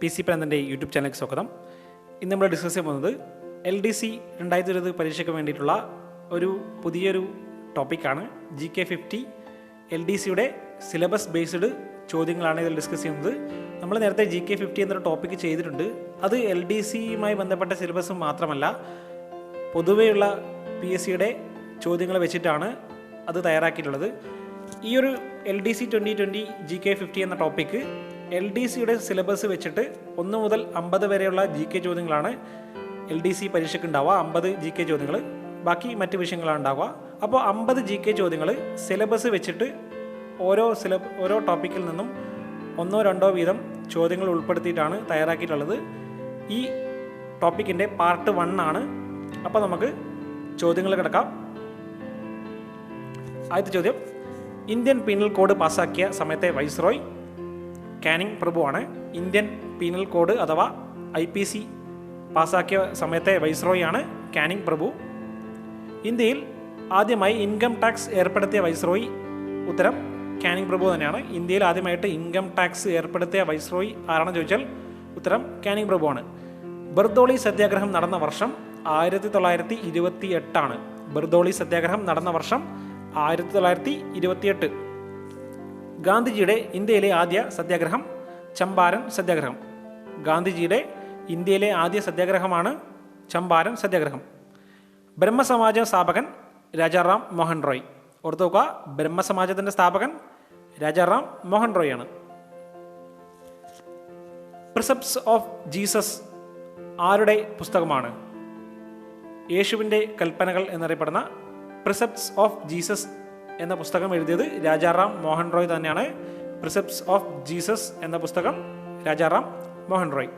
P C പ്രാന്തൻ്റെ YouTube ചാനലിലേക്ക് സ്വാഗതം. ഇന്ന് നമ്മൾ ഡിസ്കസ് ചെയ്യാൻ പോകുന്നത് LDC 2020 പരീക്ഷയ്ക്ക് വേണ്ടിയിട്ടുള്ള ഒരു പുതിയൊരു ടോപ്പിക്കാണ്. GK50 LDCയുടെ സിലബസ് ബേസ്ഡ് ചോദ്യങ്ങളാണ് ഇതിൽ ഡിസ്കസ് ചെയ്യുന്നത്. നമ്മൾ നേരത്തെ GK50 എന്നൊരു ടോപ്പിക്ക് ചെയ്തിട്ടുണ്ട്. അത് LDCയുമായി ബന്ധപ്പെട്ട സിലബസ് മാത്രമല്ല, പൊതുവെയുള്ള PSCയുടെ ചോദ്യങ്ങൾ വെച്ചിട്ടാണ് അത് തയ്യാറാക്കിയിട്ടുള്ളത്. ഈ ഒരു LDC 2020 GK50 എന്ന ടോപ്പിക്ക് LDCയുടെ സിലബസ് വെച്ചിട്ട് 1 മുതൽ 50 വരെയുള്ള GK ചോദ്യങ്ങളാണ് LDC പരീക്ഷയ്ക്ക് ഉണ്ടാവുക. 50 GK ചോദ്യങ്ങൾ, ബാക്കി മറ്റ് വിഷയങ്ങളാണ് ഉണ്ടാവുക. അപ്പോൾ 50 GK ചോദ്യങ്ങൾ സിലബസ് വെച്ചിട്ട് ഓരോ ടോപ്പിക്കിൽ നിന്നും 1-2 വീതം ചോദ്യങ്ങൾ ഉൾപ്പെടുത്തിയിട്ടാണ് തയ്യാറാക്കിയിട്ടുള്ളത്. ഈ ടോപ്പിക്കിൻ്റെ പാർട്ട് 1 ആണ്. അപ്പോൾ നമുക്ക് ചോദ്യങ്ങൾ കിടക്കാം. ആദ്യത്തെ ചോദ്യം, ഇന്ത്യൻ പീനൽ കോഡ് പാസ്സാക്കിയ സമയത്തെ വൈസ്രോയ് കാനിങ് പ്രഭു ആണ്. ഇന്ത്യൻ പീനൽ കോഡ് അഥവാ IPC പാസ്സാക്കിയ സമയത്തെ വൈസ്രോയ് ആണ് കാനിങ് പ്രഭു. ഇന്ത്യയിൽ ആദ്യമായി ഇൻകം ടാക്സ് ഏർപ്പെടുത്തിയ വൈസ്രോയ്, ഉത്തരം കാനിങ് പ്രഭു തന്നെയാണ്. ഇന്ത്യയിൽ ആദ്യമായിട്ട് ഇൻകം ടാക്സ് ഏർപ്പെടുത്തിയ വൈസ്രോയ് ആരാണെന്ന് ചോദിച്ചാൽ ഉത്തരം കാനിങ് പ്രഭു ആണ്. ബർദോളി സത്യാഗ്രഹം നടന്ന വർഷം 1928 ആണ്. ബർദോളി സത്യാഗ്രഹം നടന്ന വർഷം 1928. ഗാന്ധിജിയുടെ ഇന്ത്യയിലെ ആദ്യ സത്യാഗ്രഹം ചമ്പാരൻ സത്യാഗ്രഹം. ഗാന്ധിജിയുടെ ഇന്ത്യയിലെ ആദ്യ സത്യാഗ്രഹമാണ് ചമ്പാരൻ സത്യാഗ്രഹം. ബ്രഹ്മസമാജ സ്ഥാപകൻ രാജാറാം മോഹൻ റോയ്. ഓർത്തുവെക്കുക, ബ്രഹ്മസമാജത്തിൻ്റെ സ്ഥാപകൻ രാജാറാം മോഹൻ റോയ് ആണ്. പ്രിസെപ്റ്റ്സ് ഓഫ് ജീസസ് ആരുടെ പുസ്തകമാണ്? യേശുവിൻ്റെ കൽപ്പനകൾ എന്നറിയപ്പെടുന്ന പ്രിസെപ്റ്റ്സ് ഓഫ് ജീസസ് എന്ന പുസ്തകം എഴുതിയത് രാജാറാം മോഹൻ റോയ് തന്നെയാണ്. പ്രിസെപ്റ്റ്സ് ഓഫ് ജീസസ് എന്ന പുസ്തകം രാജാറാം മോഹൻ റോയ്.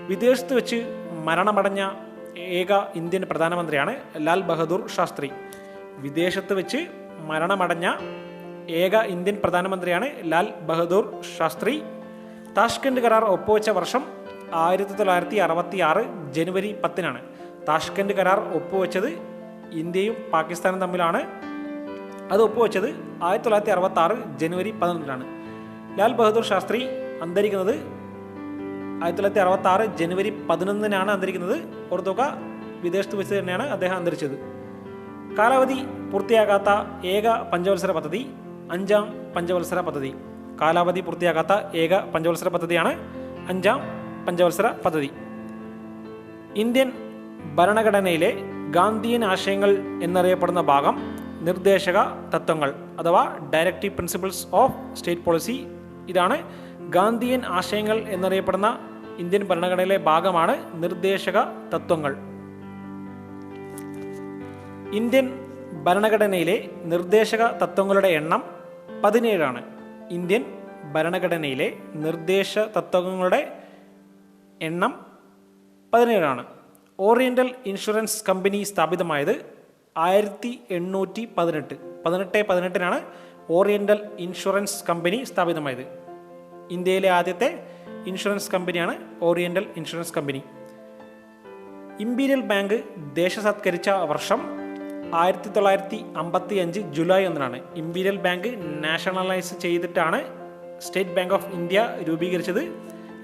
വിദേശത്ത് വെച്ച് മരണമടഞ്ഞ ഏക ഇന്ത്യൻ പ്രധാനമന്ത്രിയാണ് ലാൽ ബഹദൂർ ശാസ്ത്രി. വിദേശത്ത് വെച്ച് മരണമടഞ്ഞ ഏക ഇന്ത്യൻ പ്രധാനമന്ത്രിയാണ് ലാൽ ബഹദൂർ ശാസ്ത്രി. താഷ്കന്റ് കരാർ ഒപ്പുവെച്ച വർഷം 1966 ജനുവരി 10 താഷ്കന്റ് കരാർ ഒപ്പുവെച്ചത് ഇന്ത്യയും പാകിസ്ഥാനും തമ്മിലാണ്. അത് ഒപ്പുവെച്ചത് 1966 ജനുവരി 11 ലാൽ ബഹദൂർ ശാസ്ത്രി അന്തരിക്കുന്നത് 1966 ജനുവരി 11 അന്തരിക്കുന്നത്. ഓർത്തുക, വിദേശത്ത് വെച്ച് തന്നെയാണ് അദ്ദേഹം അന്തരിച്ചത്. കാലാവധി പൂർത്തിയാകാത്ത ഏക പഞ്ചവത്സര പദ്ധതി 5ാം പഞ്ചവത്സര പദ്ധതി. കാലാവധി പൂർത്തിയാകാത്ത ഏക പഞ്ചവത്സര പദ്ധതിയാണ് 5ാം പഞ്ചവത്സര പദ്ധതി. ഇന്ത്യൻ ഭരണഘടനയിലെ ഗാന്ധിയൻ ആശയങ്ങൾ എന്നറിയപ്പെടുന്ന ഭാഗം നിർദ്ദേശക തത്വങ്ങൾ അഥവാ directive principles of state policy. ഇതാണ് ഗാന്ധിയൻ ആശയങ്ങൾ എന്നറിയപ്പെടുന്ന ഇന്ത്യൻ ഭരണഘടനയിലെ ഭാഗമാണ് നിർദ്ദേശക തത്വങ്ങൾ. ഇന്ത്യൻ ഭരണഘടനയിലെ നിർദ്ദേശക തത്വങ്ങളുടെ എണ്ണം 17 ഇന്ത്യൻ ഭരണഘടനയിലെ നിർദ്ദേശ തത്വങ്ങളുടെ എണ്ണം 17 ഓറിയന്റൽ ഇൻഷുറൻസ് കമ്പനി സ്ഥാപിതമായത് 1818. 1818 ഓറിയന്റൽ ഇൻഷുറൻസ് കമ്പനി സ്ഥാപിതമായത്. ഇന്ത്യയിലെ ആദ്യത്തെ ഇൻഷുറൻസ് കമ്പനിയാണ് ഓറിയന്റൽ ഇൻഷുറൻസ് കമ്പനി. ഇമ്പീരിയൽ ബാങ്ക് ദേശസാത്കരിച്ച വർഷം 1955 ജൂലൈ 1 ഇമ്പീരിയൽ ബാങ്ക് നാഷണലൈസ് ചെയ്തിട്ടാണ് സ്റ്റേറ്റ് ബാങ്ക് ഓഫ് ഇന്ത്യ രൂപീകരിച്ചത്.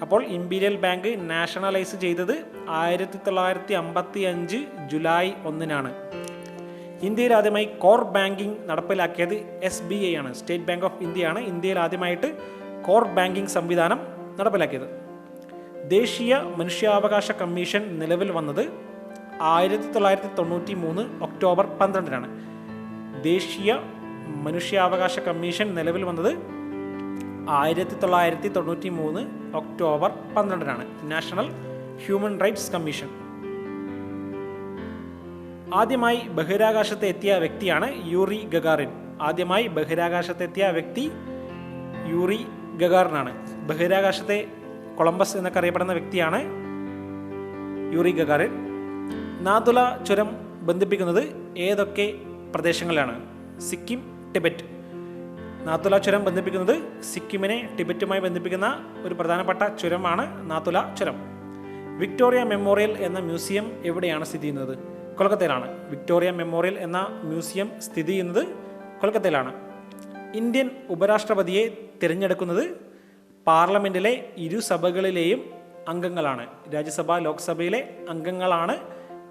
അപ്പോൾ ഇമ്പീരിയൽ ബാങ്ക് നാഷണലൈസ് ചെയ്തത് 1955 ജൂലൈ 1 ഇന്ത്യയിൽ ആദ്യമായി കോർ ബാങ്കിംഗ് നടപ്പിലാക്കിയത് SBI ആണ്. സ്റ്റേറ്റ് ബാങ്ക് ഓഫ് ഇന്ത്യയാണ് ഇന്ത്യയിൽ ആദ്യമായിട്ട് കോർ ബാങ്കിംഗ് സംവിധാനം നടപ്പിലാക്കിയത്. ദേശീയ മനുഷ്യാവകാശ കമ്മീഷൻ നിലവിൽ വന്നത് 1993 ഒക്ടോബർ 12 ദേശീയ മനുഷ്യാവകാശ കമ്മീഷൻ നിലവിൽ വന്നത് 1993 October 12 national human rights commission. ആദ്യമായി ബഹിരാകാശത്ത് എത്തിയ വ്യക്തിയാണ് യൂറി ഗഗാറിൻ. ആദ്യമായി ബഹിരാകാശത്തെത്തിയ വ്യക്തി യൂറി ഗഗാറിനാണ്. ബഹിരാകാശത്തെ കൊളംബസ് എന്നൊക്കെ അറിയപ്പെടുന്ന വ്യക്തിയാണ് യൂറി ഗഗാറിൻ. നാഥുല ചുരം ബന്ധിപ്പിക്കുന്നത് ഏതൊക്കെ പ്രദേശങ്ങളിലാണ്? സിക്കിം, ടിബറ്റ്. നാഥുല ചുരം ബന്ധിപ്പിക്കുന്നത് സിക്കിമിനെ ടിബറ്റുമായി ബന്ധിപ്പിക്കുന്ന ഒരു പ്രധാനപ്പെട്ട ചുരമാണ് നാഥുല ചുരം. വിക്ടോറിയ മെമ്മോറിയൽ എന്ന മ്യൂസിയം എവിടെയാണ് സ്ഥിതി ചെയ്യുന്നത്? കൊൽക്കത്തയിലാണ്. വിക്ടോറിയ മെമ്മോറിയൽ എന്ന മ്യൂസിയം സ്ഥിതി ചെയ്യുന്നത് കൊൽക്കത്തയിലാണ്. ഇന്ത്യൻ ഉപരാഷ്ട്രപതിയെ തിരഞ്ഞെടുക്കുന്നത് പാർലമെൻറ്റിലെ ഇരുസഭകളിലെയും അംഗങ്ങളാണ്. രാജ്യസഭ, ലോക്സഭയിലെ അംഗങ്ങളാണ്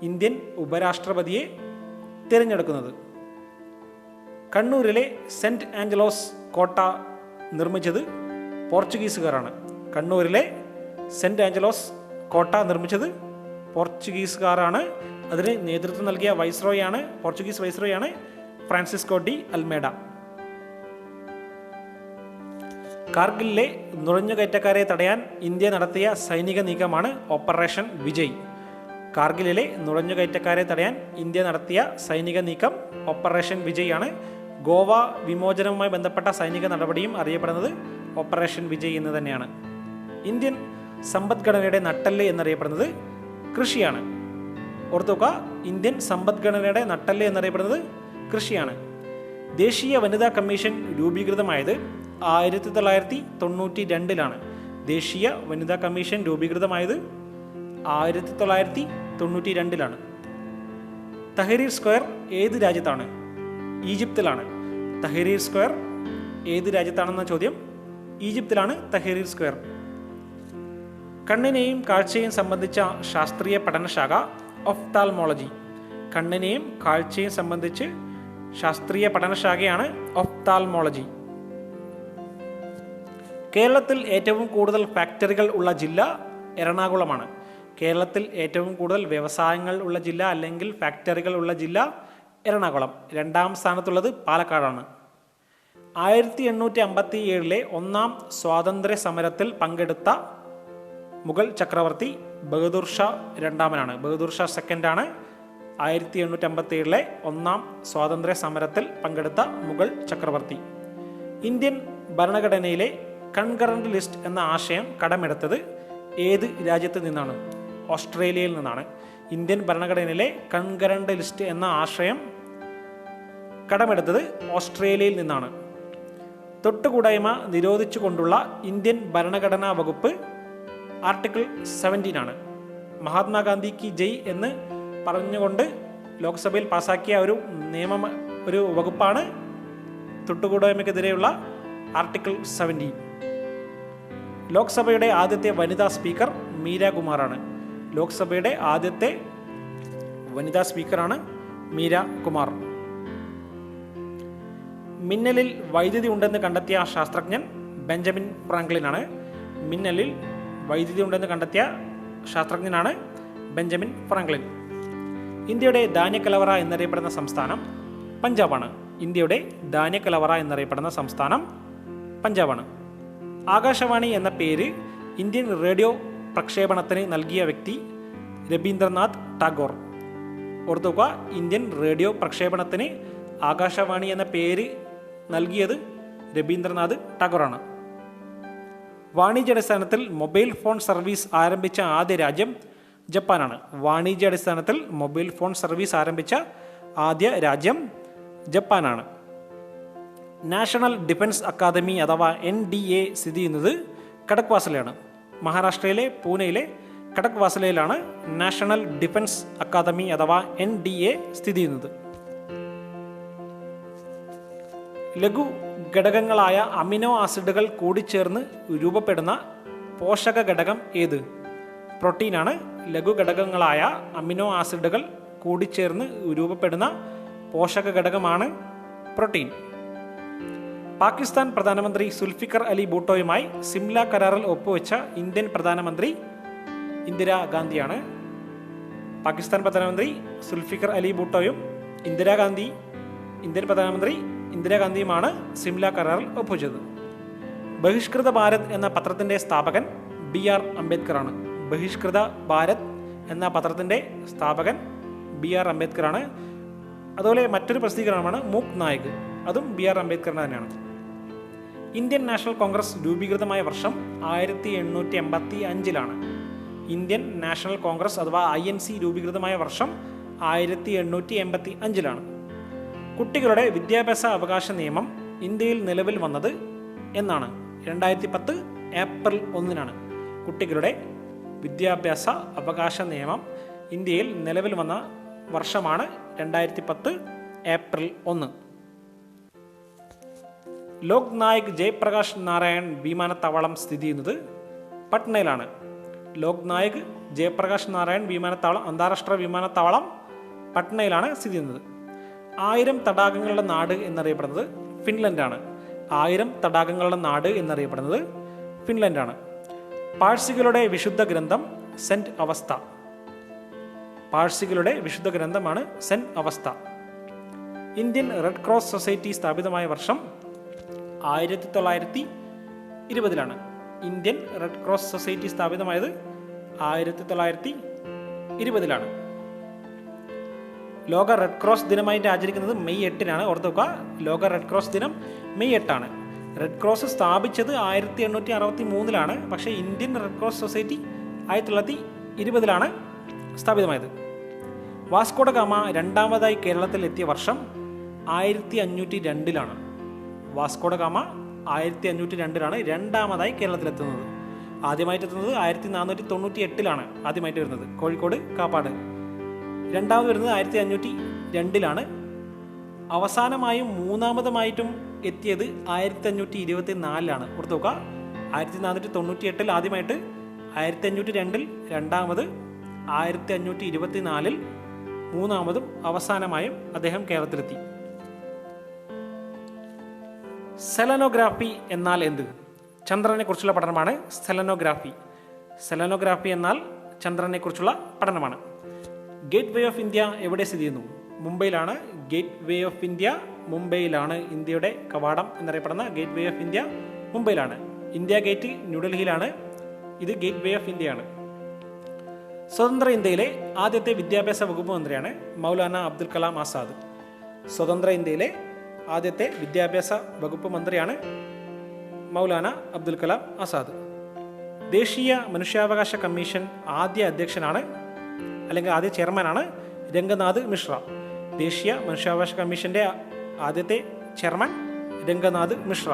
ഇന്ത്യൻ ഉപരാഷ്ട്രപതിയെ തിരഞ്ഞെടുക്കുന്നത്. കണ്ണൂരിലെ സെൻറ്റ് ആഞ്ചലോസ് കോട്ട നിർമ്മിച്ചത് പോർച്ചുഗീസുകാരാണ്. കണ്ണൂരിലെ സെൻറ്റ് ആഞ്ചലോസ് കോട്ട നിർമ്മിച്ചത് പോർച്ചുഗീസുകാരാണ്. അതിന് നേതൃത്വം നൽകിയ പോർച്ചുഗീസ് വൈസ്രോയാണ് ഫ്രാൻസിസ്കോ ഡി അൽമേഡ. കാർഗിലിലെ നുഴഞ്ഞുകയറ്റക്കാരെ തടയാൻ ഇന്ത്യ നടത്തിയ സൈനിക നീക്കമാണ് ഓപ്പറേഷൻ വിജയ്. കാർഗിലിലെ നുഴഞ്ഞുകയറ്റക്കാരെ തടയാൻ ഇന്ത്യ നടത്തിയ സൈനിക നീക്കം ഓപ്പറേഷൻ വിജയ് ആണ്. ഗോവ വിമോചനവുമായി ബന്ധപ്പെട്ട സൈനിക നടപടിയും അറിയപ്പെടുന്നത് ഓപ്പറേഷൻ വിജയ് എന്ന് തന്നെയാണ്. ഇന്ത്യൻ സമ്പദ്ഘടനയുടെ നട്ടെല്ല് എന്നറിയപ്പെടുന്നത് കൃഷിയാണ്. ഓർത്തുക, ഇന്ത്യൻ സമ്പദ്ഘടനയുടെ നട്ടെല്ല് എന്നറിയപ്പെടുന്നത് കൃഷിയാണ്. ദേശീയ വനിതാ കമ്മീഷൻ രൂപീകൃതമായത് 1992 ദേശീയ വനിതാ കമ്മീഷൻ രൂപീകൃതമായത് 1992 തഹരീർ സ്ക്വയർ ഏത് രാജ്യത്താണ്? ഈജിപ്തിലാണ്. തഹരീർ സ്ക്വയർ ഏത് രാജ്യത്താണെന്ന ചോദ്യം. ഈജിപ്തിലാണ് തഹരീർ സ്ക്വയർ. കണ്ണിനെയും കാഴ്ചയും സംബന്ധിച്ച ശാസ്ത്രീയ പഠനശാഖ ഒഫ്താൽമോളജി. കണ്ണിനെയും കാഴ്ചയും സംബന്ധിച്ച് ശാസ്ത്രീയ പഠനശാഖയാണ് ഒഫ്താൽമോളജി. കേരളത്തിൽ ഏറ്റവും കൂടുതൽ ഫാക്ടറികൾ ഉള്ള ജില്ല എറണാകുളമാണ്. കേരളത്തിൽ ഏറ്റവും കൂടുതൽ വ്യവസായങ്ങൾ ഉള്ള ജില്ല അല്ലെങ്കിൽ ഫാക്ടറികൾ ഉള്ള ജില്ല എറണാകുളം. രണ്ടാം സ്ഥാനത്തുള്ളത് പാലക്കാടാണ്. 1857 ഒന്നാം സ്വാതന്ത്ര്യ സമരത്തിൽ പങ്കെടുത്ത മുഗൾ ചക്രവർത്തി ബഹദൂർ ഷാ രണ്ടാമനാണ്. ബഹദൂർ ഷാ സെക്കൻഡാണ് 1857 ഒന്നാം സ്വാതന്ത്ര്യ സമരത്തിൽ പങ്കെടുത്ത മുഗൾ ചക്രവർത്തി. ഇന്ത്യൻ ഭരണഘടനയിലെ കൺകറന്റ് ലിസ്റ്റ് എന്ന ആശയം കടമെടുത്തത് ഏത് രാജ്യത്ത് നിന്നാണ്? ഓസ്ട്രേലിയയിൽ നിന്നാണ്. ഇന്ത്യൻ ഭരണഘടനയിലെ കൺകറന്റ് ലിസ്റ്റ് എന്ന ആശയം കടമെടുത്തത് ഓസ്ട്രേലിയയിൽ നിന്നാണ്. തൊട്ടുകൂടായ്മ നിരോധിച്ചുകൊണ്ടുള്ള ഇന്ത്യൻ ഭരണഘടനാ വകുപ്പ് ആർട്ടിക്കിൾ 17 ആണ്. മഹാത്മാഗാന്ധി കി ജയ് എന്ന് പറഞ്ഞുകൊണ്ട് ലോക്സഭയിൽ പാസാക്കിയ ഒരു വകുപ്പാണ് തൊട്ടുകൂടായ്മയ്ക്കെതിരെയുള്ള ആർട്ടിക്കിൾ 17. ലോക്സഭയുടെ ആദ്യത്തെ വനിതാ സ്പീക്കർ മീര കുമാറാണ്. ലോക്സഭയുടെ ആദ്യത്തെ വനിതാ സ്പീക്കറാണ് മീര കുമാർ. മിന്നലിൽ വൈദ്യുതി ഉണ്ടെന്ന് കണ്ടെത്തിയ ശാസ്ത്രജ്ഞൻ ബെഞ്ചമിൻ ഫ്രാങ്ക്ലിനാണ്. മിന്നലിൽ വൈദ്യുതി ഉണ്ടെന്ന് കണ്ടെത്തിയ ശാസ്ത്രജ്ഞനാണ് ബെഞ്ചമിൻ ഫ്രാങ്ക്ലിൻ. ഇന്ത്യയുടെ ധാന്യക്കലവറ എന്നറിയപ്പെടുന്ന സംസ്ഥാനം പഞ്ചാബാണ്. ഇന്ത്യയുടെ ധാന്യക്കലവറ എന്നറിയപ്പെടുന്ന സംസ്ഥാനം പഞ്ചാബാണ്. ആകാശവാണി എന്ന പേര് ഇന്ത്യൻ റേഡിയോ പ്രക്ഷേപണത്തിന് നൽകിയ വ്യക്തി രബീന്ദ്രനാഥ് ടാഗോർ. ഓർത്തുക, ഇന്ത്യൻ റേഡിയോ പ്രക്ഷേപണത്തിന് ആകാശവാണി എന്ന പേര് നൽകിയത് രബീന്ദ്രനാഥ് ടാഗോറാണ്. വാണിജ്യാടിസ്ഥാനത്തിൽ മൊബൈൽ ഫോൺ സർവീസ് ആരംഭിച്ച ആദ്യ രാജ്യം ജപ്പാനാണ്. വാണിജ്യാടിസ്ഥാനത്തിൽ മൊബൈൽ ഫോൺ സർവീസ് ആരംഭിച്ച ആദ്യ രാജ്യം ജപ്പാനാണ്. നാഷണൽ ഡിഫൻസ് അക്കാദമി അഥവാ NDA സ്ഥിതി ചെയ്യുന്നത് കടക്വാസലയാണ്. മഹാരാഷ്ട്രയിലെ പൂനെയിലെ കടക്വാസലയിലാണ് നാഷണൽ ഡിഫൻസ് അക്കാദമി അഥവാ NDA സ്ഥിതി ചെയ്യുന്നത്. ലഘു ഘടകങ്ങളായ അമിനോ ആസിഡുകൾ കൂടിച്ചേർന്ന് രൂപപ്പെടുന്ന പോഷക ഘടകം ഏത്? പ്രോട്ടീനാണ്. ലഘു ഘടകങ്ങളായ അമിനോ ആസിഡുകൾ കൂടിച്ചേർന്ന് രൂപപ്പെടുന്ന പോഷക ഘടകമാണ് പ്രോട്ടീൻ. പാകിസ്ഥാൻ പ്രധാനമന്ത്രി സുൽഫിക്കർ അലി ഭൂട്ടോയുമായി സിംല കരാറിൽ ഒപ്പുവെച്ച ഇന്ത്യൻ പ്രധാനമന്ത്രി ഇന്ദിരാഗാന്ധിയാണ്. പാകിസ്ഥാൻ പ്രധാനമന്ത്രി സുൽഫിക്കർ അലി ഭൂട്ടോയും ഇന്ത്യൻ പ്രധാനമന്ത്രി ഇന്ദിരാഗാന്ധിയുമാണ് സിംല കരാറിൽ ഒപ്പുവെച്ചത്. ബഹിഷ്കൃത ഭാരത് എന്ന പത്രത്തിൻ്റെ സ്ഥാപകൻ BR അംബേദ്കറാണ്. ബഹിഷ്കൃത ഭാരത് എന്ന പത്രത്തിൻ്റെ സ്ഥാപകൻ BR അംബേദ്കറാണ്. അതുപോലെ മറ്റൊരു പ്രസിദ്ധീകരണമാണ് മൂക്ക് നായക്, അതും BR അംബേദ്കർ തന്നെയാണ്. ഇന്ത്യൻ നാഷണൽ കോൺഗ്രസ് രൂപീകൃതമായ വർഷം 1885 ഇന്ത്യൻ നാഷണൽ കോൺഗ്രസ് അഥവാ INC രൂപീകൃതമായ വർഷം 1885 കുട്ടികളുടെ വിദ്യാഭ്യാസ അവകാശ നിയമം ഇന്ത്യയിൽ നിലവിൽ വന്നത് എന്നാണ്? 2010 ഏപ്രിൽ 1 കുട്ടികളുടെ വിദ്യാഭ്യാസ അവകാശ നിയമം ഇന്ത്യയിൽ നിലവിൽ വന്ന വർഷമാണ് 2010 ഏപ്രിൽ 1. ലോക് നായക് ജയപ്രകാശ് നാരായൺ വിമാനത്താവളം സ്ഥിതി ചെയ്യുന്നത് പട്നയിലാണ്. ലോക് നായക് ജയപ്രകാശ് നാരായൺ വിമാനത്താവളം, അന്താരാഷ്ട്ര വിമാനത്താവളം പട്നയിലാണ് സ്ഥിതി ചെയ്യുന്നത്. 1000 തടാകങ്ങളുടെ നാട് എന്നറിയപ്പെടുന്നത് ഫിൻലൻഡാണ്. 1000 തടാകങ്ങളുടെ നാട് എന്നറിയപ്പെടുന്നത് ഫിൻലൻഡാണ്. പാഴ്സികളുടെ വിശുദ്ധ ഗ്രന്ഥം സെന്റ് അവസ്ഥ. പാഴ്സികളുടെ വിശുദ്ധ ഗ്രന്ഥമാണ് സെന്റ് അവസ്ഥ. ഇന്ത്യൻ റെഡ് ക്രോസ് സൊസൈറ്റി സ്ഥാപിതമായ വർഷം 1920-ലാണ്. ഇന്ത്യൻ റെഡ് ക്രോസ് സൊസൈറ്റി സ്ഥാപിതമായത് 1920-ലാണ്. ലോക റെഡ് ക്രോസ് ദിനമായിട്ട് ആചരിക്കുന്നത് മെയ് 8-നാണ്. ഓർത്ത് വെക്കുക, ലോക റെഡ് ക്രോസ് ദിനം മെയ് 8-ആണ്. റെഡ് ക്രോസ് സ്ഥാപിച്ചത് 1863-ലാണ്. പക്ഷേ ഇന്ത്യൻ റെഡ് ക്രോസ് സൊസൈറ്റി 1920-ലാണ് സ്ഥാപിതമായത്. വാസ്കോഡ ഗാമ രണ്ടാമതായി കേരളത്തിൽ എത്തിയ വർഷം 1502-ലാണ്. വാസ്കോഡ ഗാമ 1502-ലാണ് രണ്ടാമതായി കേരളത്തിലെത്തുന്നത്. ആദ്യമായിട്ട് എത്തുന്നത് 1498-ലാണ് ആദ്യമായിട്ട് വരുന്നത്, കോഴിക്കോട് കാപ്പാട്. രണ്ടാമത് വരുന്നത് 1502-ലാണ്. അവസാനമായും മൂന്നാമതുമായിട്ടും എത്തിയത് 1524-ലാണ്. ഓർത്ത് നോക്കുക, 1498-ൽ ആദ്യമായിട്ട്, 1502-ൽ രണ്ടാമത്, 1524-ൽ മൂന്നാമതും അവസാനമായും അദ്ദേഹം കേരളത്തിലെത്തി. സെലനോഗ്രാഫി എന്നാൽ എന്ത്? ചന്ദ്രനെ കുറിച്ചുള്ള പഠനമാണ് സെലനോഗ്രാഫി. സെലനോഗ്രാഫി എന്നാൽ ചന്ദ്രനെ കുറിച്ചുള്ള പഠനമാണ്. ഗേറ്റ് വേ ഓഫ് ഇന്ത്യ എവിടെ സ്ഥിതി ചെയ്യുന്നു? മുംബൈയിലാണ്. ഗേറ്റ് വേ ഓഫ് ഇന്ത്യ മുംബൈയിലാണ്. ഇന്ത്യയുടെ കവാടം എന്നറിയപ്പെടുന്ന ഗേറ്റ് വേ ഓഫ് ഇന്ത്യ മുംബൈയിലാണ്. ഇന്ത്യ ഗേറ്റ് ന്യൂഡൽഹിയിലാണ്. ഇത് ഗേറ്റ് വേ ഓഫ് ഇന്ത്യയാണ്. സ്വതന്ത്ര ഇന്ത്യയിലെ ആദ്യത്തെ വിദ്യാഭ്യാസ വകുപ്പ് മന്ത്രിയാണ് മൗലാന അബ്ദുൽ കലാം ആസാദ്. സ്വതന്ത്ര ഇന്ത്യയിലെ ആദ്യത്തെ വിദ്യാഭ്യാസ വകുപ്പ് മന്ത്രിയാണ് മൗലാന അബ്ദുൽ കലാം ആസാദ്. ദേശീയ മനുഷ്യാവകാശ കമ്മീഷൻ ആദ്യ അധ്യക്ഷനാണ്, അല്ലെങ്കിൽ ആദ്യ ചെയർമാനാണ് രംഗനാഥ് മിശ്ര. ദേശീയ മനുഷ്യാവകാശ കമ്മീഷന്റെ ആദ്യത്തെ ചെയർമാൻ രംഗനാഥ് മിശ്ര.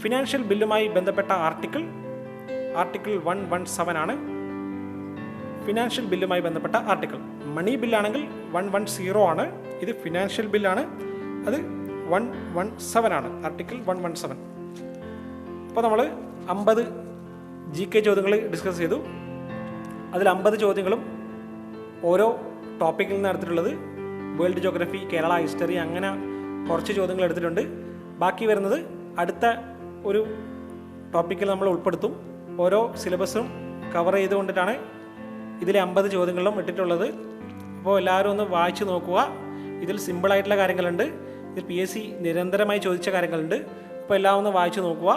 ഫിനാൻഷ്യൽ ബില്ലുമായി ബന്ധപ്പെട്ട ആർട്ടിക്കിൾ 117 ആണ്. ഫിനാൻഷ്യൽ ബില്ലുമായി ബന്ധപ്പെട്ട ആർട്ടിക്കിൾ. മണി ബില്ലാണെങ്കിൽ 110 ആണ്. ഇത് ഫിനാൻഷ്യൽ ബില്ലാണ്, അത് 117 ആണ്. ആർട്ടിക്കിൾ 117. അപ്പോൾ നമ്മൾ 50 GK ചോദ്യങ്ങൾ ഡിസ്കസ് ചെയ്തു. അതിൽ 50 ചോദ്യങ്ങളും ഓരോ ടോപ്പിക്കിൽ നിന്ന് എടുത്തിട്ടുള്ളത് വേൾഡ് ജോഗ്രഫി, കേരള ഹിസ്റ്ററി, അങ്ങനെ കുറച്ച് ചോദ്യങ്ങൾ എടുത്തിട്ടുണ്ട്. ബാക്കി വരുന്നത് അടുത്ത ഒരു ടോപ്പിക്കിൽ നമ്മൾ ഉൾപ്പെടുത്തും. ഓരോ സിലബസും കവർ ചെയ്തുകൊണ്ടിട്ടാണ് ഇതിലെ 50 ചോദ്യങ്ങളിലും ഇട്ടിട്ടുള്ളത്. അപ്പോൾ എല്ലാവരും ഒന്ന് വായിച്ച് നോക്കുക. ഇതിൽ സിമ്പിളായിട്ടുള്ള കാര്യങ്ങളുണ്ട്, ഇതിൽ PSC നിരന്തരമായി ചോദിച്ച കാര്യങ്ങളുണ്ട്. അപ്പോൾ എല്ലാം ഒന്ന് വായിച്ച് നോക്കുക.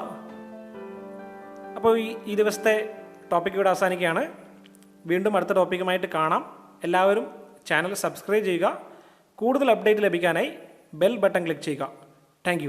അപ്പോൾ ഈ ദിവസത്തെ ടോപ്പിക്ക് ഇവിടെ അവസാനിക്കുകയാണ്. വീണ്ടും അടുത്ത ടോപ്പിക്കുമായിട്ട് കാണാം. എല്ലാവരും ചാനൽ സബ്സ്ക്രൈബ് ചെയ്യുക. കൂടുതൽ അപ്ഡേറ്റ് ലഭിക്കാനായി ബെൽ ബട്ടൺ ക്ലിക്ക് ചെയ്യുക. താങ്ക്